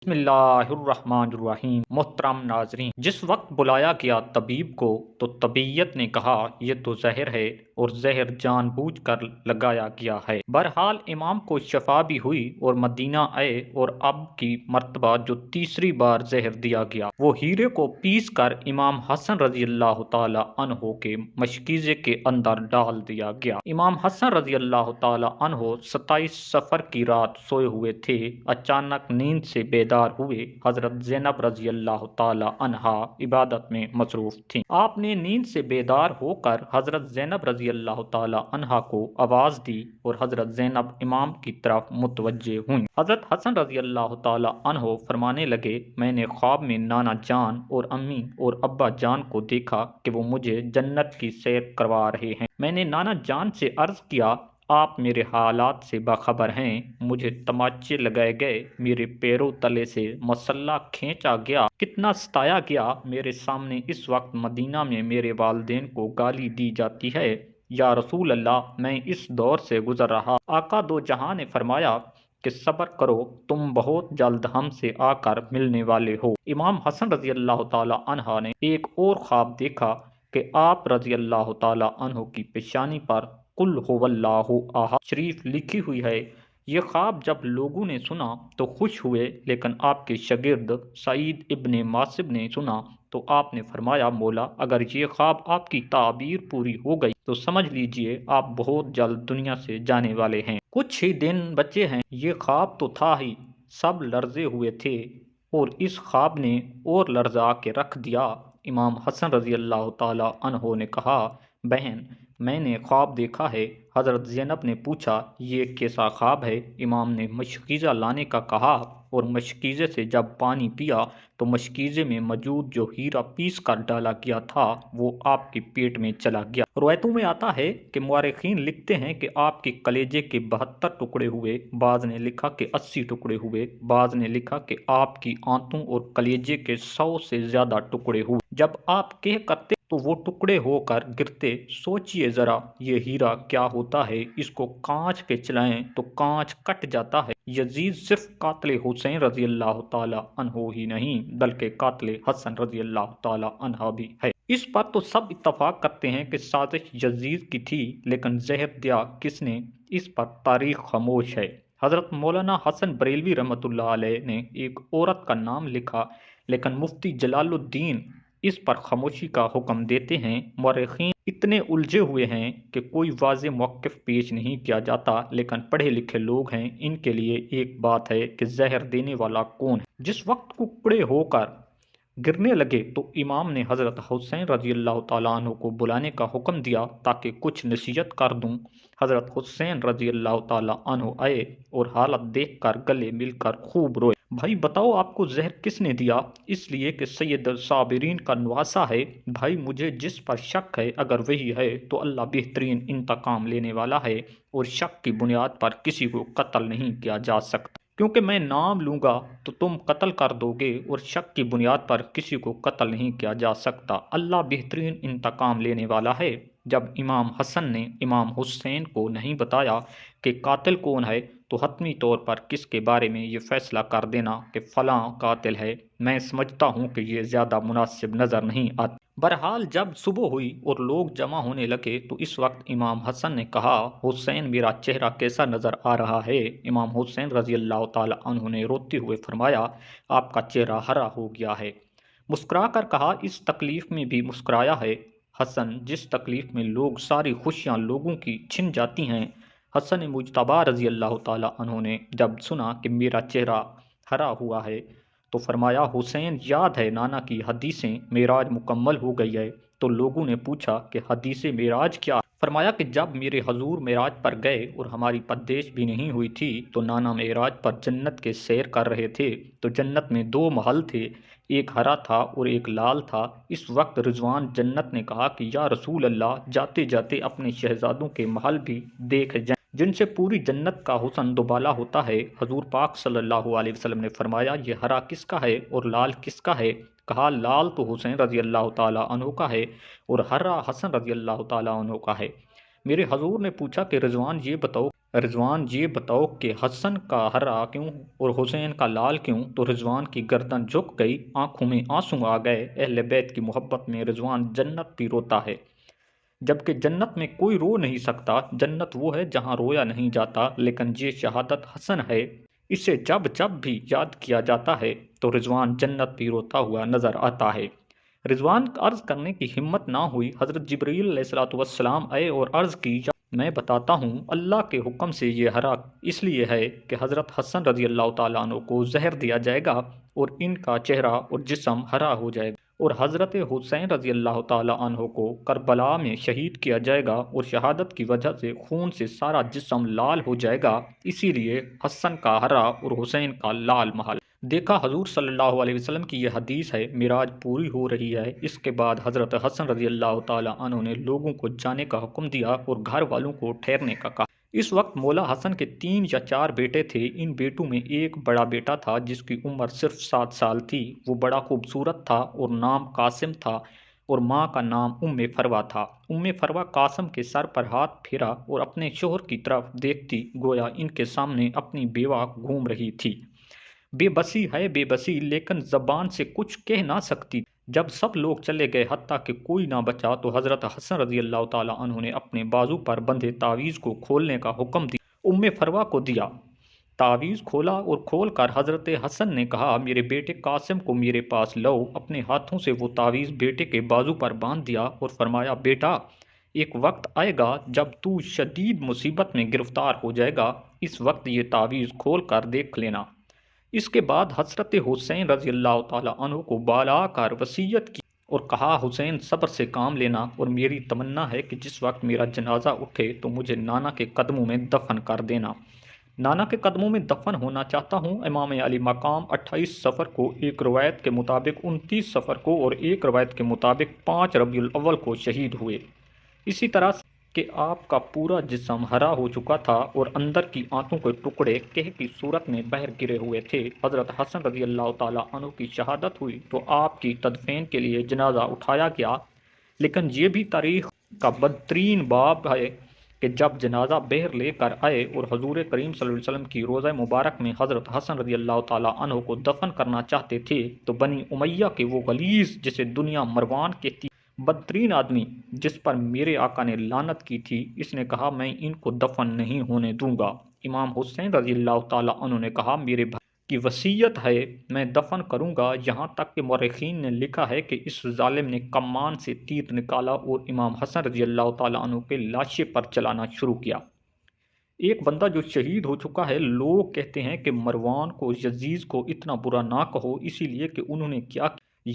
بسم اللہ الرحمن الرحیم۔ محترم ناظرین، جس وقت بلایا گیا طبیب کو تو طبیعت نے کہا یہ تو زہر ہے اور زہر جان بوجھ کر لگایا گیا ہے۔ بہرحال امام کو شفا بھی ہوئی اور مدینہ آئے، اور اب کی مرتبہ جو تیسری بار زہر دیا گیا وہ ہیرے کو پیس کر امام حسن رضی اللہ تعالی عنہ کے مشکیزے کے اندر ڈال دیا گیا۔ امام حسن رضی اللہ تعالی عنہ 27 سفر کی رات سوئے ہوئے تھے، اچانک نیند سے بیدار ہوئے۔ حضرت زینب رضی اللہ تعالی عنہا عبادت میں مصروف تھیں۔ آپ نے نیند سے بیدار ہو کر حضرت زینب رضی اللہ تعالی عنہا کو آواز دی اور حضرت زینب امام کی طرف متوجہ ہوئیں۔ حضرت حسن رضی اللہ تعالی عنہ فرمانے لگے، میں نے خواب میں نانا جان اور امی اور ابا جان کو دیکھا کہ وہ مجھے جنت کی سیر کروا رہے ہیں۔ میں نے نانا جان سے عرض کیا، آپ میرے حالات سے باخبر ہیں، مجھے تماچے لگائے گئے، میرے پیروں تلے سے مسلح کھینچا گیا، کتنا ستایا گیا، میرے سامنے اس وقت مدینہ میں میرے والدین کو گالی دی جاتی ہے۔ یا رسول اللہ، میں اس دور سے گزر رہا۔ آقا دو جہاں نے فرمایا کہ صبر کرو، تم بہت جلد ہم سے آ کر ملنے والے ہو۔ امام حسن رضی اللہ تعالی عنہ نے ایک اور خواب دیکھا کہ آپ رضی اللہ تعالی عنہ کی پیشانی پر قل هو اللہ احد شریف لکھی ہوئی ہے۔ یہ خواب جب لوگوں نے سنا تو خوش ہوئے، لیکن آپ کے شاگرد سعید ابن ماسب نے سنا تو آپ نے فرمایا، مولا اگر یہ خواب آپ کی تعبیر پوری ہو گئی تو سمجھ لیجئے آپ بہت جلد دنیا سے جانے والے ہیں، کچھ ہی دن بچے ہیں۔ یہ خواب تو تھا ہی، سب لرزے ہوئے تھے اور اس خواب نے اور لرزا کے رکھ دیا۔ امام حسن رضی اللہ تعالی عنہ نے کہا، بہن میں نے خواب دیکھا ہے۔ حضرت زینب نے پوچھا، یہ کیسا خواب ہے؟ امام نے مشکیزہ لانے کا کہا اور مشکیزے سے جب پانی پیا تو مشکیزے میں موجود جو ہیرا پیس کر ڈالا گیا تھا وہ آپ کے پیٹ میں چلا گیا۔ روایتوں میں آتا ہے کہ مورخین لکھتے ہیں کہ آپ کے کلیجے کے 72 ٹکڑے ہوئے، بعض نے لکھا کہ 80 ٹکڑے ہوئے، بعض نے لکھا کہ آپ کی آنتوں اور کلیجے کے 100 سے زیادہ ٹکڑے ہوئے۔ جب آپ کہہ کرتے تو وہ ٹکڑے ہو کر گرتے۔ سوچئے ذرا یہ ہیرا کیا ہوتا ہے، اس کو کانچ پہ چلائیں تو کانچ کٹ جاتا ہے۔ یزید صرف قاتل حسین رضی اللہ تعالی عنہ ہی نہیں بلکہ قاتل حسن رضی اللہ تعالی عنہ بھی ہے۔ اس پر تو سب اتفاق کرتے ہیں کہ سازش یزید کی تھی، لیکن زہر دیا کس نے، اس پر تاریخ خاموش ہے۔ حضرت مولانا حسن بریلوی رحمۃ اللہ علیہ نے ایک عورت کا نام لکھا، لیکن مفتی جلال الدین اس پر خاموشی کا حکم دیتے ہیں۔ مورخین اتنے الجھے ہوئے ہیں کہ کوئی واضح موقف پیش نہیں کیا جاتا، لیکن پڑھے لکھے لوگ ہیں، ان کے لیے ایک بات ہے کہ زہر دینے والا کون ہے۔ جس وقت ٹکڑے ہو کر گرنے لگے تو امام نے حضرت حسین رضی اللہ تعالیٰ عنہ کو بلانے کا حکم دیا تاکہ کچھ نصیحت کر دوں۔ حضرت حسین رضی اللہ تعالیٰ عنہ آئے اور حالت دیکھ کر گلے مل کر خوب روئے۔ بھائی بتاؤ آپ کو زہر کس نے دیا؟ اس لیے کہ سید الصابرین کا نواسا ہے۔ بھائی مجھے جس پر شک ہے اگر وہی ہے تو اللہ بہترین انتقام لینے والا ہے، اور شک کی بنیاد پر کسی کو قتل نہیں کیا جا سکتا، کیونکہ میں نام لوں گا تو تم قتل کر دو گے، اور شک کی بنیاد پر کسی کو قتل نہیں کیا جا سکتا۔ اللہ بہترین انتقام لینے والا ہے۔ جب امام حسن نے امام حسین کو نہیں بتایا کہ قاتل کون ہے تو حتمی طور پر کس کے بارے میں یہ فیصلہ کر دینا کہ فلاں قاتل ہے، میں سمجھتا ہوں کہ یہ زیادہ مناسب نظر نہیں آتا۔ بہرحال جب صبح ہوئی اور لوگ جمع ہونے لگے تو اس وقت امام حسن نے کہا، حسین میرا چہرہ کیسا نظر آ رہا ہے؟ امام حسین رضی اللہ تعالی عنہ نے روتے ہوئے فرمایا، آپ کا چہرہ ہرا ہو گیا ہے۔ مسکرا کر کہا، اس تکلیف میں بھی مسکرایا ہے؟ حسن، جس تکلیف میں لوگ ساری خوشیاں لوگوں کی چھن جاتی ہیں۔ حسن مجتبیٰ رضی اللہ تعالی عنہ نے جب سنا کہ میرا چہرہ ہرا ہوا ہے تو فرمایا، حسین یاد ہے نانا کی حدیثیں معراج مکمل ہو گئی ہے؟ تو لوگوں نے پوچھا کہ حدیث معراج کیا؟ فرمایا کہ جب میرے حضور معراج پر گئے اور ہماری پردیش بھی نہیں ہوئی تھی تو نانا معراج پر جنت کے سیر کر رہے تھے تو جنت میں 2 محل تھے، ایک ہرا تھا اور ایک لال تھا۔ اس وقت رضوان جنت نے کہا کہ یا رسول اللہ، جاتے جاتے اپنے شہزادوں کے محل بھی دیکھ جائیں جن سے پوری جنت کا حسن دوبالا ہوتا ہے۔ حضور پاک صلی اللہ علیہ وسلم نے فرمایا، یہ ہرا کس کا ہے اور لال کس کا ہے؟ کہا، لال تو حسین رضی اللہ تعالیٰ عنہ کا ہے اور ہرا حسن رضی اللہ تعالیٰ عنہ کا ہے۔ میرے حضور نے پوچھا کہ رضوان یہ بتاؤ رضوان یہ بتاؤ کہ حسن کا ہرا کیوں اور حسین کا لال کیوں؟ تو رضوان کی گردن جھک گئی، آنکھوں میں آنسو آ گئے۔ اہل بیت کی محبت میں رضوان جنت بھی روتا ہے، جبکہ جنت میں کوئی رو نہیں سکتا۔ جنت وہ ہے جہاں رویا نہیں جاتا، لیکن یہ شہادت حسن ہے، اسے جب جب بھی یاد کیا جاتا ہے تو رضوان جنت بھی روتا ہوا نظر آتا ہے۔ رضوان عرض کرنے کی ہمت نہ ہوئی۔ حضرت جبرائیل علیہ السلام آئے اور عرض کی، میں بتاتا ہوں، اللہ کے حکم سے یہ ہرا اس لیے ہے کہ حضرت حسن رضی اللہ تعالیٰ عنہ کو زہر دیا جائے گا اور ان کا چہرہ اور جسم ہرا ہو جائے گا، اور حضرت حسین رضی اللہ تعالیٰ عنہ کو کربلا میں شہید کیا جائے گا اور شہادت کی وجہ سے خون سے سارا جسم لال ہو جائے گا، اسی لیے حسن کا ہرا اور حسین کا لال محل۔ دیکھا حضور صلی اللہ علیہ وسلم کی یہ حدیث ہے، معراج پوری ہو رہی ہے۔ اس کے بعد حضرت حسن رضی اللہ تعالیٰ عنہ نے لوگوں کو جانے کا حکم دیا اور گھر والوں کو ٹھہرنے کا کہا۔ اس وقت مولا حسن کے 3 یا 4 بیٹے تھے۔ ان بیٹوں میں ایک بڑا بیٹا تھا جس کی عمر صرف 7 سال تھی۔ وہ بڑا خوبصورت تھا اور نام قاسم تھا، اور ماں کا نام فروہ تھا۔ فروہ قاسم کے سر پر ہاتھ پھیرا اور اپنے شوہر کی طرف دیکھتی گویا ان کے سامنے اپنی بیوہ گھوم رہی تھی۔ بے بسی ہے بے بسی، لیکن زبان سے کچھ کہہ نہ سکتی۔ جب سب لوگ چلے گئے حتیٰ کہ کوئی نہ بچا تو حضرت حسن رضی اللہ تعالیٰ عنہ نے اپنے بازو پر بندھے تعویذ کو کھولنے کا حکم دیا، فروہ کو دیا۔ تعویذ کھولا اور کھول کر حضرت حسن نے کہا، میرے بیٹے قاسم کو میرے پاس لاؤ۔ اپنے ہاتھوں سے وہ تعویذ بیٹے کے بازو پر باندھ دیا اور فرمایا، بیٹا، ایک وقت آئے گا جب تو شدید مصیبت میں گرفتار ہو جائے گا، اس وقت یہ تعویذ کھول کر دیکھ لینا۔ اس کے بعد حضرت حسین رضی اللہ تعالیٰ عنہ کو بالا کر وصیت کی اور کہا، حسین صبر سے کام لینا، اور میری تمنا ہے کہ جس وقت میرا جنازہ اٹھے تو مجھے نانا کے قدموں میں دفن کر دینا۔ نانا کے قدموں میں دفن ہونا چاہتا ہوں۔ امام علی مقام 28 صفر کو، ایک روایت کے مطابق 29 صفر کو اور ایک روایت کے مطابق 5 ربیع الاول کو شہید ہوئے۔ اسی طرح کہ آپ کا پورا جسم ہرا ہو چکا تھا اور اندر کی آنتوں کے ٹکڑے کہہ کی صورت میں باہر گرے ہوئے تھے۔ حضرت حسن رضی اللہ تعالیٰ عنہ کی شہادت ہوئی تو آپ کی تدفین کے لیے جنازہ اٹھایا گیا، لیکن یہ بھی تاریخ کا بدترین باب ہے کہ جب جنازہ باہر لے کر آئے اور حضور کریم صلی اللہ علیہ وسلم کی روضہ مبارک میں حضرت حسن رضی اللہ تعالیٰ عنہ کو دفن کرنا چاہتے تھے تو بنی امیہ کے وہ غلیظ، جسے دنیا مروان کہتی، بدترین آدمی جس پر میرے آقا نے لعنت کی تھی، اس نے کہا، میں ان کو دفن نہیں ہونے دوں گا۔ امام حسین رضی اللہ تعالیٰ عنہ نے کہا، میرے بھائی کی وصیت ہے، میں دفن کروں گا، یہاں تک کہ مورخین نے لکھا ہے کہ اس ظالم نے کمان سے تیر نکالا اور امام حسن رضی اللہ تعالیٰ عنہ کے لاشے پر چلانا شروع کیا۔ ایک بندہ جو شہید ہو چکا ہے، لوگ کہتے ہیں کہ مروان کو، یزید کو اتنا برا نہ کہو، اسی لیے کہ انہوں نے کیا،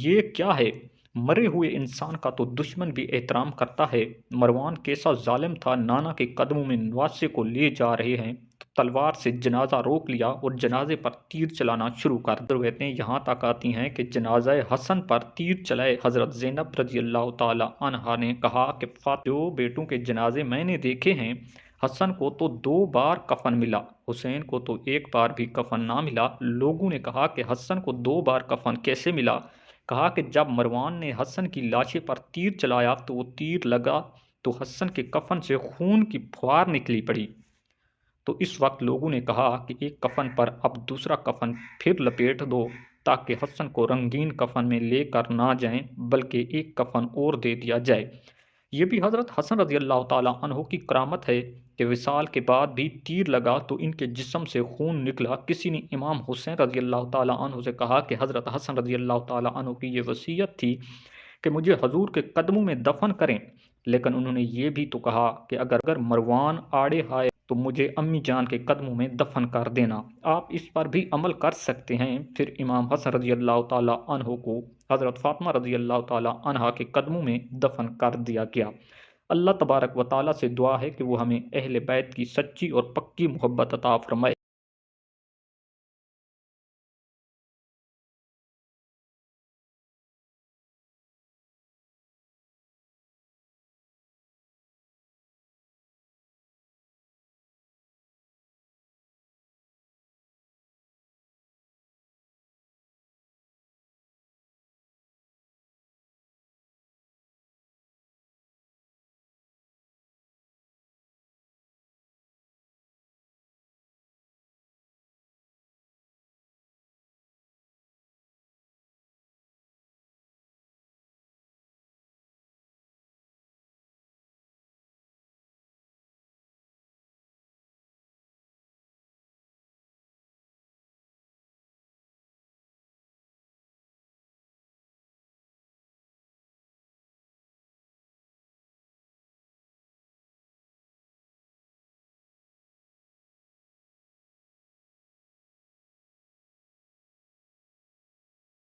یہ کیا ہے؟ مرے ہوئے انسان کا تو دشمن بھی احترام کرتا ہے۔ مروان کیسا ظالم تھا، نانا کے قدموں میں نواسے کو لے جا رہے ہیں تو تلوار سے جنازہ روک لیا اور جنازے پر تیر چلانا شروع کر دیتے۔ یہاں تک آتی ہیں کہ جنازہ حسن پر تیر چلائے۔ حضرت زینب رضی اللہ تعالی عنہا نے کہا کہ جو بیٹوں کے جنازے میں نے دیکھے ہیں، حسن کو تو 2 بار کفن ملا، حسین کو تو 1 بار بھی کفن نہ ملا۔ لوگوں نے کہا کہ حسن کو 2 بار کفن کیسے ملا؟ کہا کہ جب مروان نے حسن کی لاشے پر تیر چلایا تو وہ تیر لگا تو حسن کے کفن سے خون کی پھوار نکلی پڑی۔ تو اس وقت لوگوں نے کہا کہ ایک کفن پر اب دوسرا کفن پھر لپیٹ دو تاکہ حسن کو رنگین کفن میں لے کر نہ جائیں بلکہ ایک کفن اور دے دیا جائے۔ یہ بھی حضرت حسن رضی اللہ تعالیٰ عنہ کی کرامت ہے کہ وصال کے بعد بھی تیر لگا تو ان کے جسم سے خون نکلا۔ کسی نے امام حسین رضی اللہ تعالیٰ عنہ سے کہا کہ حضرت حسن رضی اللہ تعالیٰ عنہ کی یہ وصیت تھی کہ مجھے حضور کے قدموں میں دفن کریں، لیکن انہوں نے یہ بھی تو کہا کہ اگر مروان آڑے آئے تو مجھے امی جان کے قدموں میں دفن کر دینا، آپ اس پر بھی عمل کر سکتے ہیں۔ پھر امام حسن رضی اللہ تعالیٰ عنہ کو حضرت فاطمہ رضی اللہ تعالیٰ عنہا کے قدموں میں دفن کر دیا گیا۔ اللہ تبارک و تعالیٰ سے دعا ہے کہ وہ ہمیں اہل بیت کی سچی اور پکی محبت عطا فرمائے۔